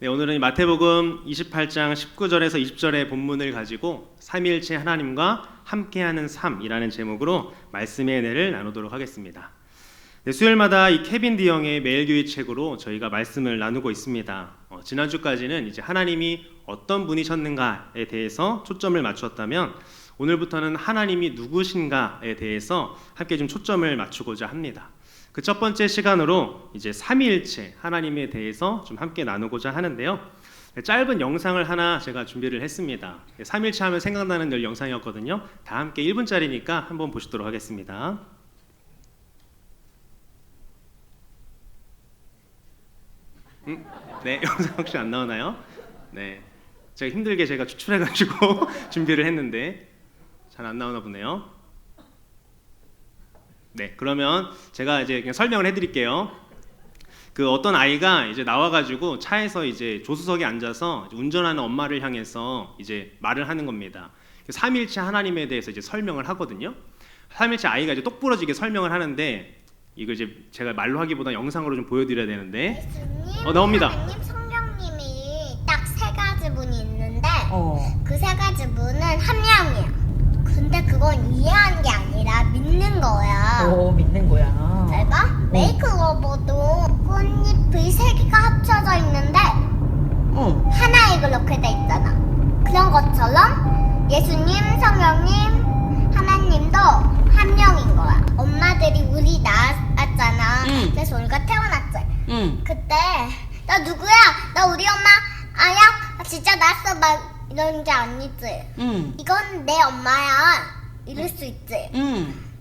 네, 오늘은 마태복음 28장 19절에서 20절의 본문을 가지고 삼위일체 하나님과 함께하는 삶이라는 제목으로 말씀의 은혜를 나누도록 하겠습니다. 네, 수요일마다 이 케빈 디영의 매일교회 책으로 저희가 말씀을 나누고 있습니다. 지난주까지는 이제 하나님이 어떤 분이셨는가에 대해서 초점을 맞추었다면 오늘부터는 하나님이 누구신가에 대해서 함께 좀 초점을 맞추고자 합니다. 그 첫 번째 시간으로 이제 삼위일체 하나님에 대해서 좀 함께 나누고자 하는데요. 짧은 영상을 하나 제가 준비를 했습니다. 삼위일체 하면 생각나는 늘 영상이었거든요. 다 함께 1분짜리니까 한번 보시도록 하겠습니다. 네, 영상 혹시 안 나오나요? 네, 제가 힘들게 추출해가지고 준비를 했는데 잘 안 나오나 보네요. 네, 그러면 제가 이제 그냥 설명을 해드릴게요. 그 어떤 아이가 이제 나와가지고 차에서 이제 조수석에 앉아서 운전하는 엄마를 향해서 이제 말을 하는 겁니다. 삼위일체 하나님에 대해서 이제 설명을 하거든요. 삼위일체 아이가 이제 똑부러지게 설명을 하는데 이걸 이제 제가 말로 하기보다 영상으로 좀 보여드려야 되는데. 나옵니다. 하나님 성령님이 딱 세 가지 분이 있는데 그 세 가지 분은 한 명이야. 근데 그건 이해하는 게 아니라 믿는 거야. 믿는 거야. 잘 봐. 메이크업도 꽃잎이 세 개가 합쳐져 있는데 하나에 그렇게 돼 있잖아. 그런 것처럼 예수님, 성령님, 하나님도 한 명인 거야. 엄마들이 우리 낳았잖아. 그래서 우리가 태어났지. 그때 나 누구야? 나 우리 엄마 아야? 진짜 낳았어 막 이런 게 아니지. 이건 내 엄마야. 이럴 수 있지.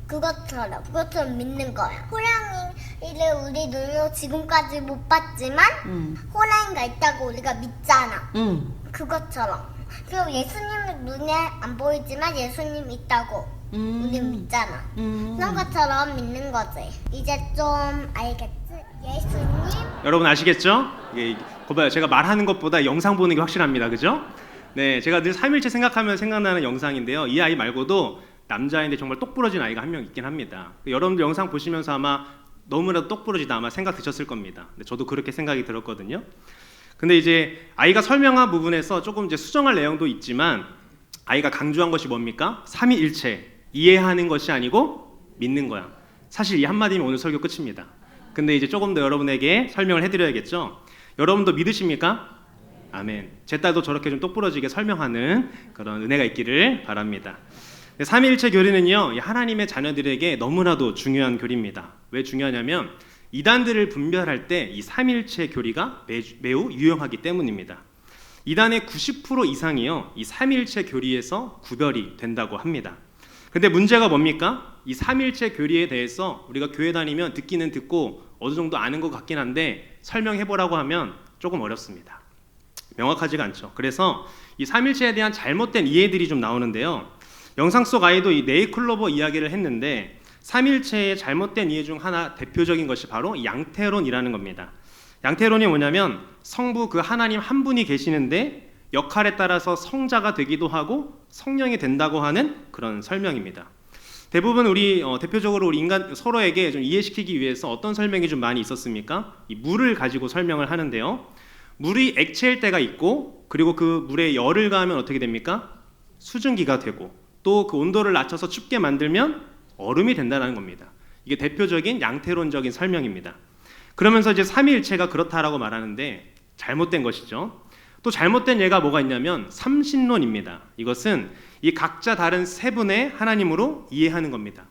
그것처럼 믿는 거야. 호랑이를 우리 눈으로 지금까지 못 봤지만 호랑이가 있다고 우리가 믿잖아. 그것처럼. 그리고 예수님은 눈에 안 보이지만 예수님 있다고 우리 믿잖아. 그런 것처럼 믿는 거지. 이제 좀 알겠지? 예수님. 여러분 아시겠죠? 거봐요. 제가 말하는 것보다 영상 보는 게 확실합니다. 그죠? 네, 제가 늘 삼위일체 생각하면 생각나는 영상인데요. 이 아이 말고도 남자인데 정말 똑부러진 아이가 한 명 있긴 합니다. 여러분들 영상 보시면서 아마 너무나도 똑부러지다 아마 생각 드셨을 겁니다. 근데 저도 그렇게 생각이 들었거든요. 근데 이제 아이가 설명한 부분에서 조금 이제 수정할 내용도 있지만 아이가 강조한 것이 뭡니까? 삼위일체 이해하는 것이 아니고 믿는 거야. 사실 이 한마디면 오늘 설교 끝입니다. 근데 이제 조금 더 여러분에게 설명을 해드려야겠죠. 여러분도 믿으십니까? 아멘. 제 딸도 저렇게 좀 똑부러지게 설명하는 그런 은혜가 있기를 바랍니다. 삼위일체 교리는요, 하나님의 자녀들에게 너무나도 중요한 교리입니다. 왜 중요하냐면 이단들을 분별할 때 이 삼위일체 교리가 매우 유용하기 때문입니다. 이단의 90% 이상이요, 이 삼위일체 교리에서 구별이 된다고 합니다. 근데 문제가 뭡니까? 이 삼위일체 교리에 대해서 우리가 교회 다니면 듣기는 듣고 어느 정도 아는 것 같긴 한데 설명해보라고 하면 조금 어렵습니다. 명확하지가 않죠. 그래서 이 삼위일체에 대한 잘못된 이해들이 좀 나오는데요. 영상 속 아이도 이 네이클로버 이야기를 했는데 삼위일체의 잘못된 이해 중 하나 대표적인 것이 바로 양태론이라는 겁니다. 양태론이 뭐냐면 성부 그 하나님 한 분이 계시는데 역할에 따라서 성자가 되기도 하고 성령이 된다고 하는 그런 설명입니다. 대부분 대표적으로 우리 인간 서로에게 좀 이해시키기 위해서 어떤 설명이 좀 많이 있었습니까? 이 물을 가지고 설명을 하는데요. 물이 액체일 때가 있고 그리고 그 물에 열을 가하면 어떻게 됩니까? 수증기가 되고 또 그 온도를 낮춰서 춥게 만들면 얼음이 된다는 겁니다. 이게 대표적인 양태론적인 설명입니다. 그러면서 이제 삼위일체가 그렇다라고 말하는데 잘못된 것이죠. 또 잘못된 예가 뭐가 있냐면 삼신론입니다. 이것은 이 각자 다른 세 분의 하나님으로 이해하는 겁니다.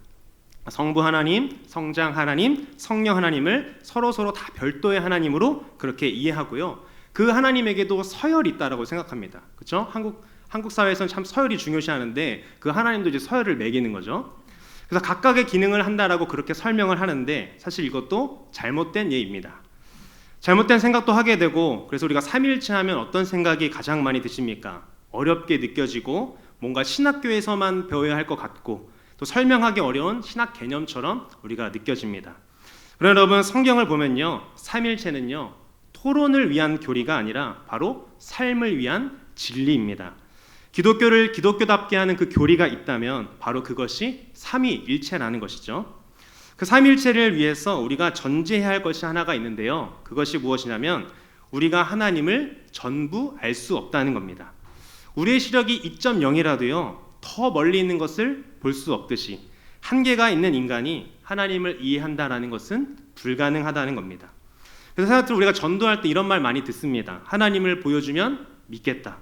성부 하나님, 성장 하나님, 성령 하나님을 서로 다 별도의 하나님으로 그렇게 이해하고요. 그 하나님에게도 서열이 있다라고 생각합니다. 그렇죠? 한국 사회에서는 참 서열이 중요시하는데 그 하나님도 이제 서열을 매기는 거죠. 그래서 각각의 기능을 한다라고 그렇게 설명을 하는데 사실 이것도 잘못된 예입니다. 잘못된 생각도 하게 되고 그래서 우리가 삼위일체 하면 어떤 생각이 가장 많이 드십니까? 어렵게 느껴지고 뭔가 신학교에서만 배워야 할 것 같고 또 설명하기 어려운 신학 개념처럼 우리가 느껴집니다. 그러나 여러분 성경을 보면요, 삼위일체는요 토론을 위한 교리가 아니라 바로 삶을 위한 진리입니다. 기독교를 기독교답게 하는 그 교리가 있다면 바로 그것이 삼위일체라는 것이죠. 그 삼위일체를 위해서 우리가 전제해야 할 것이 하나가 있는데요. 그것이 무엇이냐면 우리가 하나님을 전부 알 수 없다는 겁니다. 우리의 시력이 2.0이라도요 더 멀리 있는 것을 볼 수 없듯이 한계가 있는 인간이 하나님을 이해한다라는 것은 불가능하다는 겁니다. 그래서 사람들 우리가 전도할 때 이런 말 많이 듣습니다. 하나님을 보여주면 믿겠다.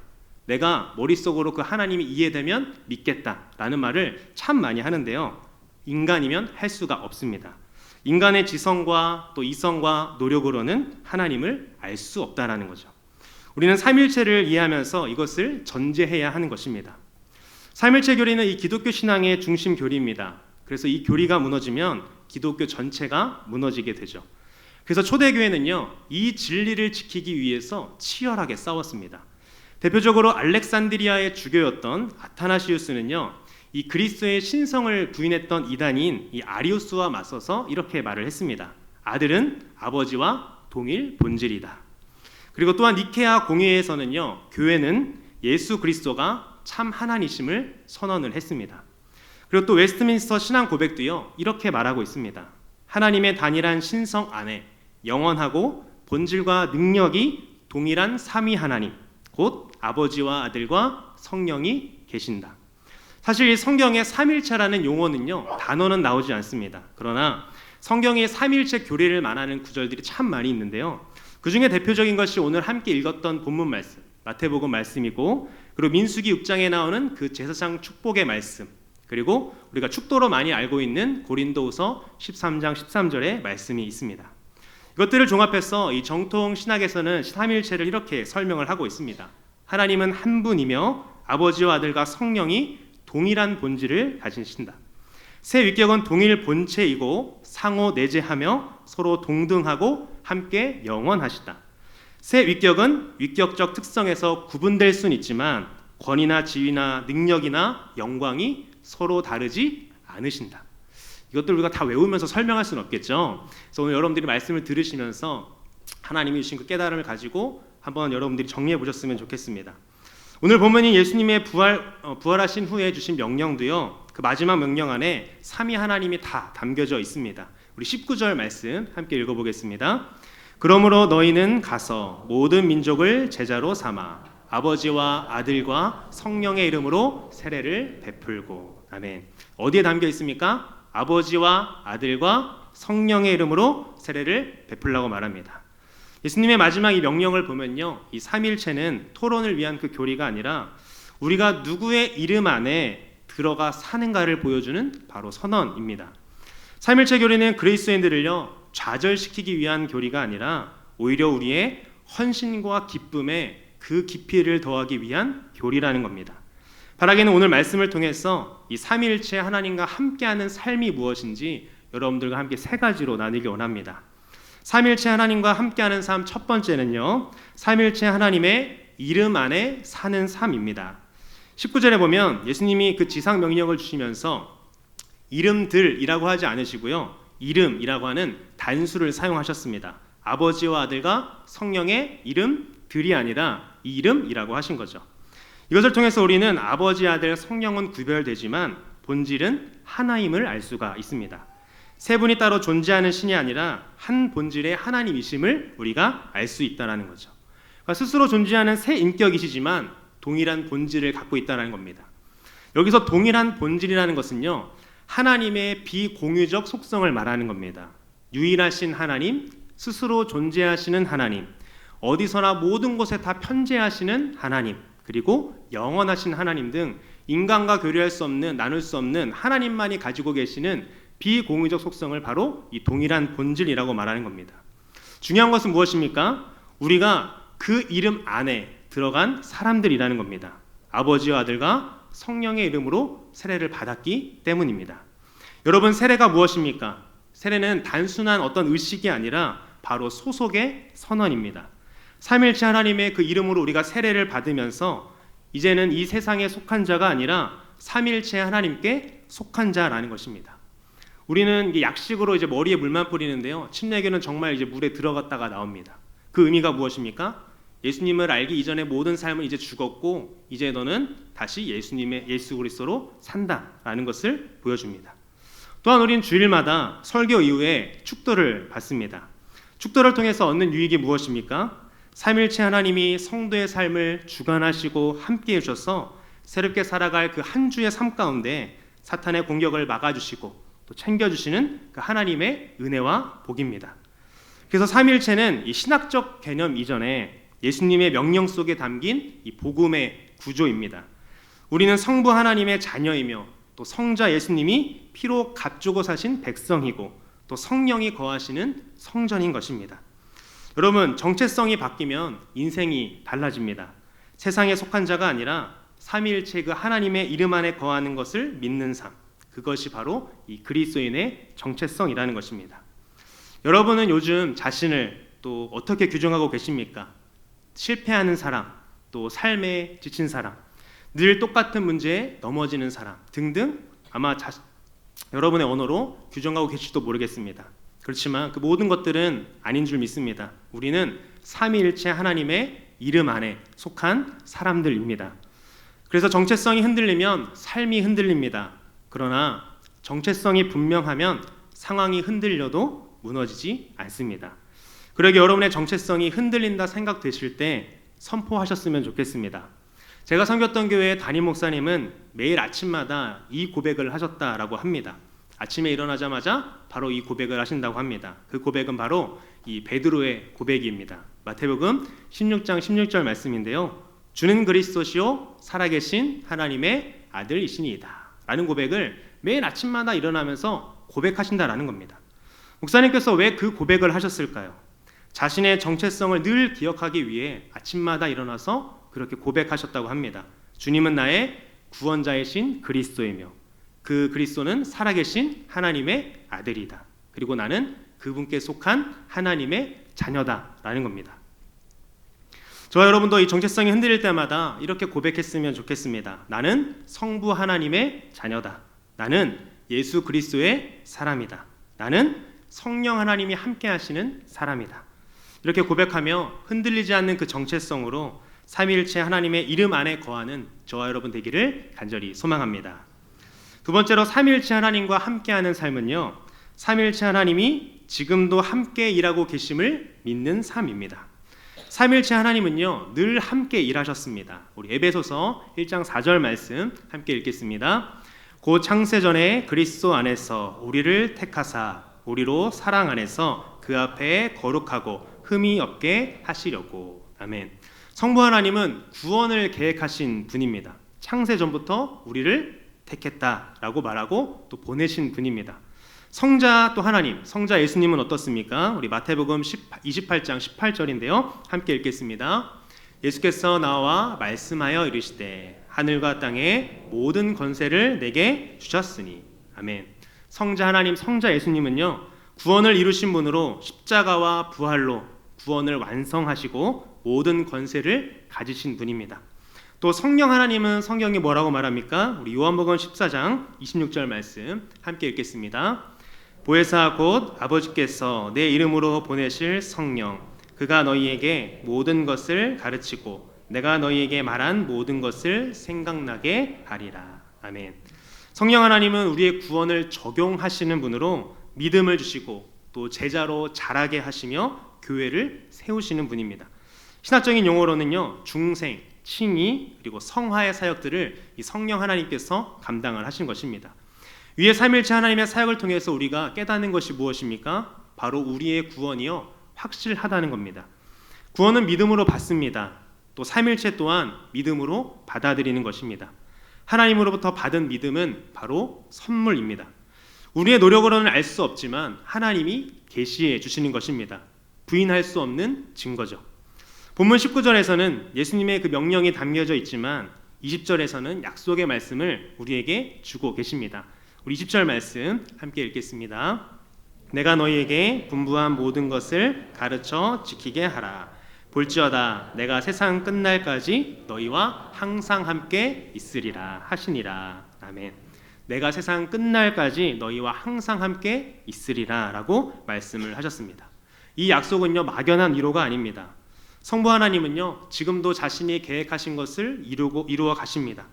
내가 머릿속으로 그 하나님이 이해되면 믿겠다라는 말을 참 많이 하는데요. 인간이면 할 수가 없습니다. 인간의 지성과 또 이성과 노력으로는 하나님을 알 수 없다라는 거죠. 우리는 삼일체를 이해하면서 이것을 전제해야 하는 것입니다. 삼일체 교리는 이 기독교 신앙의 중심 교리입니다. 그래서 이 교리가 무너지면 기독교 전체가 무너지게 되죠. 그래서 초대교회는요, 이 진리를 지키기 위해서 치열하게 싸웠습니다. 대표적으로 알렉산드리아의 주교였던 아타나시우스는요, 이 그리스도의 신성을 부인했던 이단인 이 아리우스와 맞서서 이렇게 말을 했습니다. 아들은 아버지와 동일 본질이다. 그리고 또한 니케아 공회에서는요, 교회는 예수 그리스도가 참 하나님이심을 선언을 했습니다. 그리고 또 웨스트민스터 신앙 고백도요, 이렇게 말하고 있습니다. 하나님의 단일한 신성 안에 영원하고 본질과 능력이 동일한 삼위 하나님, 곧 아버지와 아들과 성령이 계신다. 사실 이 성경의 삼일체라는 용어는요, 단어는 나오지 않습니다. 그러나 성경의 삼일체 교리를 말하는 구절들이 참 많이 있는데요. 그 중에 대표적인 것이 오늘 함께 읽었던 본문 말씀, 마태복음 말씀이고, 그리고 민수기 6장에 나오는 그 제사장 축복의 말씀, 그리고 우리가 축도로 많이 알고 있는 고린도후서 13장 13절의 말씀이 있습니다. 이것들을 종합해서 이 정통 신학에서는 삼일체를 이렇게 설명을 하고 있습니다. 하나님은 한 분이며 아버지와 아들과 성령이 동일한 본질을 가지신다. 세 위격은 동일 본체이고 상호 내재하며 서로 동등하고 함께 영원하시다. 세 위격은 위격적 특성에서 구분될 수는 있지만 권위나 지위나 능력이나 영광이 서로 다르지 않으신다. 이것들 우리가 다 외우면서 설명할 수는 없겠죠. 그래서 오늘 여러분들이 말씀을 들으시면서 하나님이 주신 그 깨달음을 가지고 한번 여러분들이 정리해 보셨으면 좋겠습니다. 오늘 본문이 예수님의 부활하신 후에 주신 명령도요, 그 마지막 명령 안에 삼위 하나님이 다 담겨져 있습니다. 우리 19절 말씀 함께 읽어보겠습니다. 그러므로 너희는 가서 모든 민족을 제자로 삼아 아버지와 아들과 성령의 이름으로 세례를 베풀고. 아멘. 어디에 담겨 있습니까? 아버지와 아들과 성령의 이름으로 세례를 베풀라고 말합니다. 예수님의 마지막 이 명령을 보면요, 이 삼일체는 토론을 위한 그 교리가 아니라 우리가 누구의 이름 안에 들어가 사는가를 보여주는 바로 선언입니다. 삼일체 교리는 그리스도인들을요 좌절시키기 위한 교리가 아니라 오히려 우리의 헌신과 기쁨에 그 깊이를 더하기 위한 교리라는 겁니다. 바라기는 오늘 말씀을 통해서 이 삼위일체 하나님과 함께하는 삶이 무엇인지 여러분들과 함께 세 가지로 나누기 원합니다. 삼위일체 하나님과 함께하는 삶 첫 번째는요, 삼위일체 하나님의 이름 안에 사는 삶입니다. 19절에 보면 예수님이 그 지상 명령을 주시면서 이름들이라고 하지 않으시고요, 이름이라고 하는 단수를 사용하셨습니다. 아버지와 아들과 성령의 이름들이 아니라 이 이름이라고 하신 거죠. 이것을 통해서 우리는 아버지, 아들, 성령은 구별되지만 본질은 하나임을 알 수가 있습니다. 세 분이 따로 존재하는 신이 아니라 한 본질의 하나님이심을 우리가 알 수 있다는 거죠. 그러니까 스스로 존재하는 세 인격이시지만 동일한 본질을 갖고 있다는 겁니다. 여기서 동일한 본질이라는 것은요, 하나님의 비공유적 속성을 말하는 겁니다. 유일하신 하나님, 스스로 존재하시는 하나님, 어디서나 모든 곳에 다 편재하시는 하나님, 그리고 영원하신 하나님 등 인간과 교류할 수 없는, 나눌 수 없는 하나님만이 가지고 계시는 비공유적 속성을 바로 이 동일한 본질이라고 말하는 겁니다. 중요한 것은 무엇입니까? 우리가 그 이름 안에 들어간 사람들이라는 겁니다. 아버지와 아들과 성령의 이름으로 세례를 받았기 때문입니다. 여러분, 세례가 무엇입니까? 세례는 단순한 어떤 의식이 아니라 바로 소속의 선언입니다. 삼일체 하나님의 그 이름으로 우리가 세례를 받으면서 이제는 이 세상에 속한 자가 아니라 삼일체 하나님께 속한 자라는 것입니다. 우리는 이게 약식으로 이제 머리에 물만 뿌리는데요, 침례교는 정말 이제 물에 들어갔다가 나옵니다. 그 의미가 무엇입니까? 예수님을 알기 이전의 모든 삶은 이제 죽었고 이제 너는 다시 예수 그리스도로 산다라는 것을 보여줍니다. 또한 우리는 주일마다 설교 이후에 축도를 받습니다. 축도를 통해서 얻는 유익이 무엇입니까? 삼일체 하나님이 성도의 삶을 주관하시고 함께해 주셔서 새롭게 살아갈 그 한 주의 삶 가운데 사탄의 공격을 막아주시고 또 챙겨주시는 그 하나님의 은혜와 복입니다. 그래서 삼일체는 이 신학적 개념 이전에 예수님의 명령 속에 담긴 이 복음의 구조입니다. 우리는 성부 하나님의 자녀이며 또 성자 예수님이 피로 값주고 사신 백성이고 또 성령이 거하시는 성전인 것입니다. 여러분, 정체성이 바뀌면 인생이 달라집니다. 세상에 속한 자가 아니라 삼위일체 그 하나님의 이름 안에 거하는 것을 믿는 삶, 그것이 바로 이 그리스도인의 정체성이라는 것입니다. 여러분은 요즘 자신을 또 어떻게 규정하고 계십니까? 실패하는 사람, 또 삶에 지친 사람, 늘 똑같은 문제에 넘어지는 사람 등등 아마 여러분의 언어로 규정하고 계실지도 모르겠습니다. 그렇지만 그 모든 것들은 아닌 줄 믿습니다. 우리는 삼위일체 하나님의 이름 안에 속한 사람들입니다. 그래서 정체성이 흔들리면 삶이 흔들립니다. 그러나 정체성이 분명하면 상황이 흔들려도 무너지지 않습니다. 그러기 여러분의 정체성이 흔들린다 생각되실 때 선포하셨으면 좋겠습니다. 제가 섬겼던 교회의 담임 목사님은 매일 아침마다 이 고백을 하셨다라고 합니다. 아침에 일어나자마자 바로 이 고백을 하신다고 합니다. 그 고백은 바로 이 베드로의 고백입니다. 마태복음 16장 16절 말씀인데요. 주는 그리스도시요 살아계신 하나님의 아들이시니이다 라는 고백을 매일 아침마다 일어나면서 고백하신다라는 겁니다. 목사님께서 왜 그 고백을 하셨을까요? 자신의 정체성을 늘 기억하기 위해 아침마다 일어나서 그렇게 고백하셨다고 합니다. 주님은 나의 구원자이신 그리스도이며 그 그리스도는 살아계신 하나님의 아들이다. 그리고 나는 그분께 속한 하나님의 자녀다라는 겁니다. 저와 여러분도 이 정체성이 흔들릴 때마다 이렇게 고백했으면 좋겠습니다. 나는 성부 하나님의 자녀다. 나는 예수 그리스도의 사람이다. 나는 성령 하나님이 함께 하시는 사람이다. 이렇게 고백하며 흔들리지 않는 그 정체성으로 삼위일체 하나님의 이름 안에 거하는 저와 여러분 되기를 간절히 소망합니다. 두 번째로 삼위일체 하나님과 함께하는 삶은요, 삼위일체 하나님이 지금도 함께 일하고 계심을 믿는 삶입니다. 삼위일체 하나님은요 늘 함께 일하셨습니다. 우리 에베소서 1장 4절 말씀 함께 읽겠습니다. 곧 창세전에 그리스도 안에서 우리를 택하사 우리로 사랑 안에서 그 앞에 거룩하고 흠이 없게 하시려고. 아멘. 성부 하나님은 구원을 계획하신 분입니다. 창세전부터 우리를 택했다라고 말하고 또 보내신 분입니다. 성자 또 하나님, 성자 예수님은 어떻습니까? 우리 마태복음 28장 18절인데요. 함께 읽겠습니다. 예수께서 나와 말씀하여 이르시되 하늘과 땅의 모든 권세를 내게 주셨으니. 아멘. 성자 하나님, 성자 예수님은요 구원을 이루신 분으로 십자가와 부활로 구원을 완성하시고 모든 권세를 가지신 분입니다. 또 성령 하나님은 성경이 뭐라고 말합니까? 우리 요한복음 14장 26절 말씀 함께 읽겠습니다. 보혜사 곧 아버지께서 내 이름으로 보내실 성령 그가 너희에게 모든 것을 가르치고 내가 너희에게 말한 모든 것을 생각나게 하리라. 아멘. 성령 하나님은 우리의 구원을 적용하시는 분으로 믿음을 주시고 또 제자로 자라게 하시며 교회를 세우시는 분입니다. 신학적인 용어로는요 중생, 칭의 그리고 성화의 사역들을 이 성령 하나님께서 감당을 하신 것입니다. 위에 삼위일체 하나님의 사역을 통해서 우리가 깨닫는 것이 무엇입니까? 바로 우리의 구원이요 확실하다는 겁니다. 구원은 믿음으로 받습니다. 또 삼위일체 또한 믿음으로 받아들이는 것입니다. 하나님으로부터 받은 믿음은 바로 선물입니다. 우리의 노력으로는 알 수 없지만 하나님이 계시해 주시는 것입니다. 부인할 수 없는 증거죠. 본문 19절에서는 예수님의 그 명령이 담겨져 있지만 20절에서는 약속의 말씀을 우리에게 주고 계십니다. 우리 20절 말씀 함께 읽겠습니다. 내가 너희에게 분부한 모든 것을 가르쳐 지키게 하라. 볼지어다 내가 세상 끝날까지 너희와 항상 함께 있으리라 하시니라. 아멘. 내가 세상 끝날까지 너희와 항상 함께 있으리라 라고 말씀을 하셨습니다. 이 약속은요 막연한 위로가 아닙니다. 성부 하나님은요 지금도 자신이 계획하신 것을 이루어 가십니다.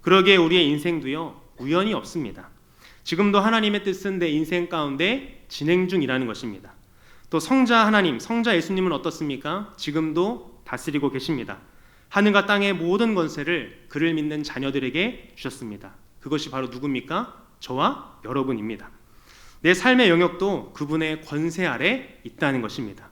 그러기에 우리의 인생도요 우연이 없습니다. 지금도 하나님의 뜻은 내 인생 가운데 진행 중이라는 것입니다. 또 성자 하나님, 성자 예수님은 어떻습니까? 지금도 다스리고 계십니다. 하늘과 땅의 모든 권세를 그를 믿는 자녀들에게 주셨습니다. 그것이 바로 누굽니까? 저와 여러분입니다. 내 삶의 영역도 그분의 권세 아래 있다는 것입니다.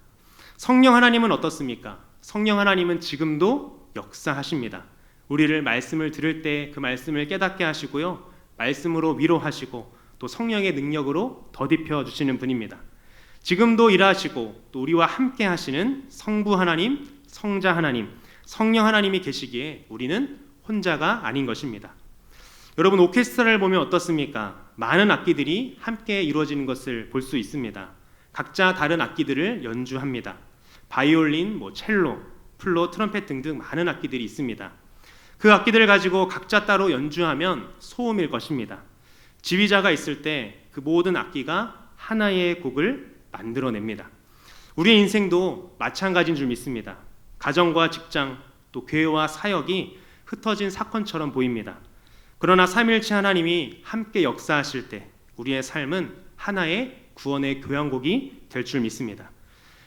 성령 하나님은 어떻습니까? 성령 하나님은 지금도 역사하십니다. 우리를 말씀을 들을 때 그 말씀을 깨닫게 하시고요. 말씀으로 위로하시고 또 성령의 능력으로 더딥혀 주시는 분입니다. 지금도 일하시고 또 우리와 함께 하시는 성부 하나님, 성자 하나님, 성령 하나님이 계시기에 우리는 혼자가 아닌 것입니다. 여러분, 오케스트라를 보면 어떻습니까? 많은 악기들이 함께 이루어지는 것을 볼 수 있습니다. 각자 다른 악기들을 연주합니다. 바이올린, 첼로, 플로, 트럼펫 등등 많은 악기들이 있습니다. 그 악기들을 가지고 각자 따로 연주하면 소음일 것입니다. 지휘자가 있을 때 그 모든 악기가 하나의 곡을 만들어냅니다. 우리의 인생도 마찬가지인 줄 믿습니다. 가정과 직장, 또 교회와 사역이 흩어진 사건처럼 보입니다. 그러나 삼위일체 하나님이 함께 역사하실 때 우리의 삶은 하나의 구원의 교향곡이 될 줄 믿습니다.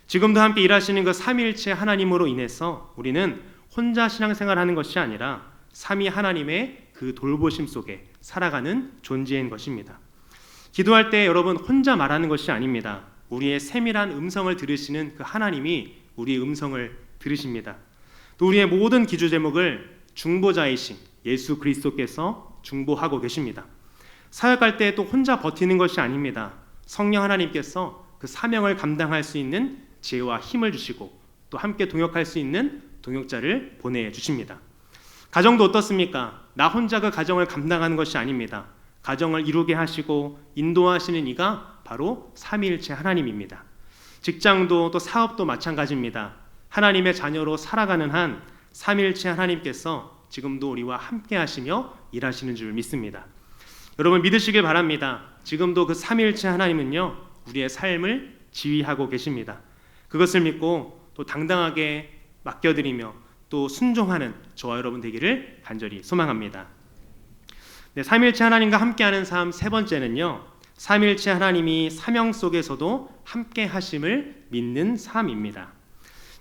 지금도 함께 일하시는 그 삼위일체 하나님으로 인해서 우리는 혼자 신앙생활하는 것이 아니라 삼위 하나님의 그 돌보심 속에 살아가는 존재인 것입니다. 기도할 때 여러분 혼자 말하는 것이 아닙니다. 우리의 세밀한 음성을 들으시는 그 하나님이 우리의 음성을 들으십니다. 또 우리의 모든 기도 제목을 중보자이신 예수 그리스도께서 중보하고 계십니다. 사역할 때 또 혼자 버티는 것이 아닙니다. 성령 하나님께서 그 사명을 감당할 수 있는 지혜와 힘을 주시고 또 함께 동역할 수 있는 동역자를 보내주십니다. 가정도 어떻습니까? 나 혼자 그 가정을 감당하는 것이 아닙니다. 가정을 이루게 하시고 인도하시는 이가 바로 삼위일체 하나님입니다. 직장도 또 사업도 마찬가지입니다. 하나님의 자녀로 살아가는 한 삼위일체 하나님께서 지금도 우리와 함께 하시며 일하시는 줄 믿습니다. 여러분 믿으시길 바랍니다. 지금도 그 삼위일체 하나님은요 우리의 삶을 지휘하고 계십니다. 그것을 믿고 또 당당하게 맡겨드리며 또 순종하는 저와 여러분 되기를 간절히 소망합니다. 네, 삼위일체 하나님과 함께하는 삶 세 번째는요, 삼위일체 하나님이 사명 속에서도 함께 하심을 믿는 삶입니다.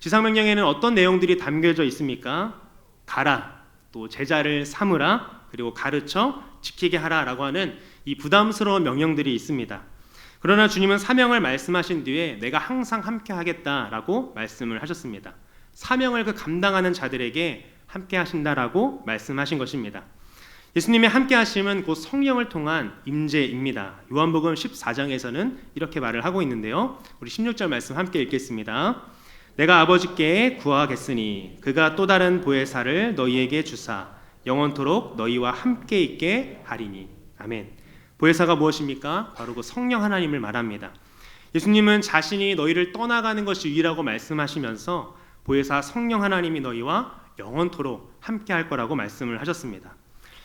지상명령에는 어떤 내용들이 담겨져 있습니까? 가라, 또 제자를 삼으라, 그리고 가르쳐 지키게 하라라고 하는 이 부담스러운 명령들이 있습니다. 그러나 주님은 사명을 말씀하신 뒤에 내가 항상 함께 하겠다라고 말씀을 하셨습니다. 사명을 그 감당하는 자들에게 함께 하신다라고 말씀하신 것입니다. 예수님의 함께 하심은 곧 성령을 통한 임재입니다. 요한복음 14장에서는 이렇게 말을 하고 있는데요. 우리 16절 말씀 함께 읽겠습니다. 내가 아버지께 구하겠으니 그가 또 다른 보혜사를 너희에게 주사 영원토록 너희와 함께 있게 하리니. 아멘. 보혜사가 무엇입니까? 바로 그 성령 하나님을 말합니다. 예수님은 자신이 너희를 떠나가는 것이 유일하고 말씀하시면서 보혜사 성령 하나님이 너희와 영원토록 함께 할 거라고 말씀을 하셨습니다.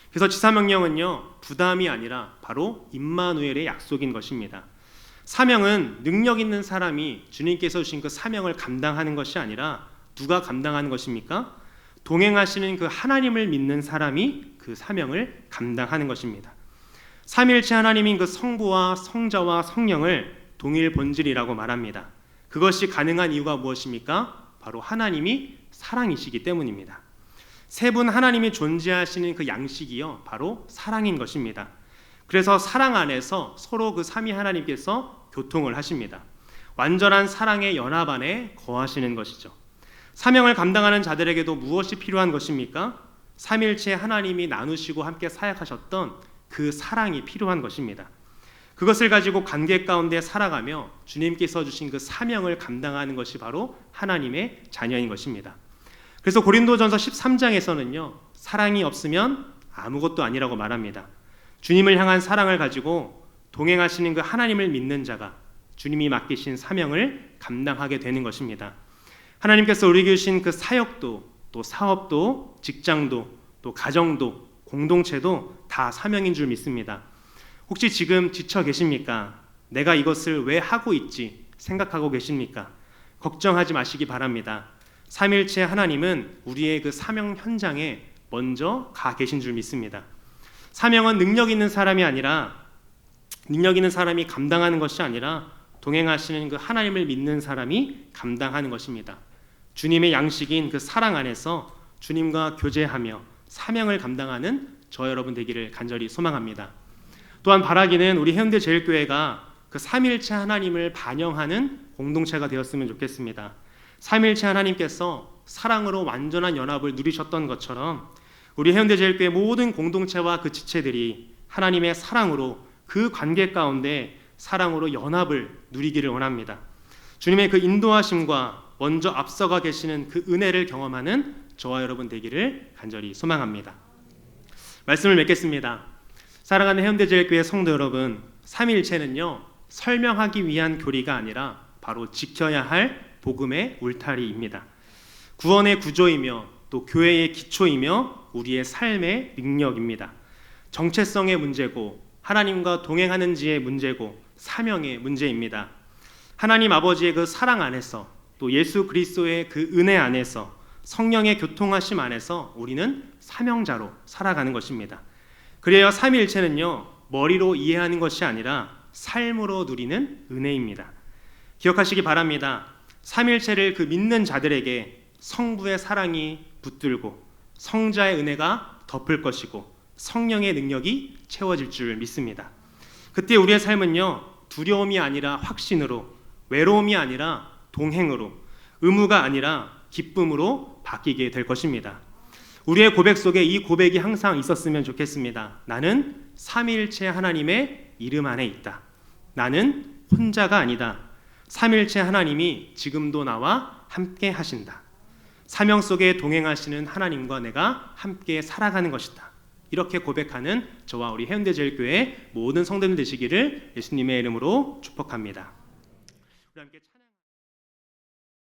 그래서 지사명령은요 부담이 아니라 바로 임마누엘의 약속인 것입니다. 사명은 능력 있는 사람이 주님께서 주신 그 사명을 감당하는 것이 아니라 누가 감당하는 것입니까? 동행하시는 그 하나님을 믿는 사람이 그 사명을 감당하는 것입니다. 삼위일체 하나님인 그 성부와 성자와 성령을 동일 본질이라고 말합니다. 그것이 가능한 이유가 무엇입니까? 바로 하나님이 사랑이시기 때문입니다. 세 분 하나님이 존재하시는 그 양식이요 바로 사랑인 것입니다. 그래서 사랑 안에서 서로 그 삼위 하나님께서 교통을 하십니다. 완전한 사랑의 연합 안에 거하시는 것이죠. 사명을 감당하는 자들에게도 무엇이 필요한 것입니까? 삼위일체 하나님이 나누시고 함께 사역하셨던 그 사랑이 필요한 것입니다. 그것을 가지고 관계 가운데 살아가며 주님께서 주신 그 사명을 감당하는 것이 바로 하나님의 자녀인 것입니다. 그래서 고린도전서 13장에서는요 사랑이 없으면 아무것도 아니라고 말합니다. 주님을 향한 사랑을 가지고 동행하시는 그 하나님을 믿는 자가 주님이 맡기신 사명을 감당하게 되는 것입니다. 하나님께서 우리에게 주신 그 사역도 또 사업도 직장도 또 가정도 공동체도 다 사명인 줄 믿습니다. 혹시 지금 지쳐 계십니까? 내가 이것을 왜 하고 있지 생각하고 계십니까? 걱정하지 마시기 바랍니다. 삼위일체 하나님은 우리의 그 사명 현장에 먼저 가 계신 줄 믿습니다. 사명은 능력 있는 사람이 감당하는 것이 아니라 동행하시는 그 하나님을 믿는 사람이 감당하는 것입니다. 주님의 양식인 그 사랑 안에서 주님과 교제하며 사명을 감당하는 저 여러분 되기를 간절히 소망합니다. 또한 바라기는 우리 해운대제일교회가 그 삼일체 하나님을 반영하는 공동체가 되었으면 좋겠습니다. 삼일체 하나님께서 사랑으로 완전한 연합을 누리셨던 것처럼 우리 해운대제일교회 모든 공동체와 그 지체들이 하나님의 사랑으로 그 관계 가운데 사랑으로 연합을 누리기를 원합니다. 주님의 그 인도하심과 먼저 앞서가 계시는 그 은혜를 경험하는 저와 여러분 되기를 간절히 소망합니다. 말씀을 맺겠습니다. 사랑하는 해운대제일교회 성도 여러분, 삼일체는요 설명하기 위한 교리가 아니라 바로 지켜야 할 복음의 울타리입니다. 구원의 구조이며 또 교회의 기초이며 우리의 삶의 능력입니다. 정체성의 문제고 하나님과 동행하는지의 문제고 사명의 문제입니다. 하나님 아버지의 그 사랑 안에서 또 예수 그리스도의 그 은혜 안에서 성령의 교통하심 안에서 우리는 사명자로 살아가는 것입니다. 그래야 삼위일체는요 머리로 이해하는 것이 아니라 삶으로 누리는 은혜입니다. 기억하시기 바랍니다. 삼위일체를 그 믿는 자들에게 성부의 사랑이 붙들고 성자의 은혜가 덮을 것이고 성령의 능력이 채워질 줄 믿습니다. 그때 우리의 삶은요 두려움이 아니라 확신으로, 외로움이 아니라 동행으로, 의무가 아니라 기쁨으로 바뀌게 될 것입니다. 우리의 고백 속에 이 고백이 항상 있었으면 좋겠습니다. 나는 삼위일체 하나님의 이름 안에 있다. 나는 혼자가 아니다. 삼위일체 하나님이 지금도 나와 함께 하신다. 사명 속에 동행하시는 하나님과 내가 함께 살아가는 것이다. 이렇게 고백하는 저와 우리 해운대제일교회 모든 성도들 되시기를 예수님의 이름으로 축복합니다. 우리 함께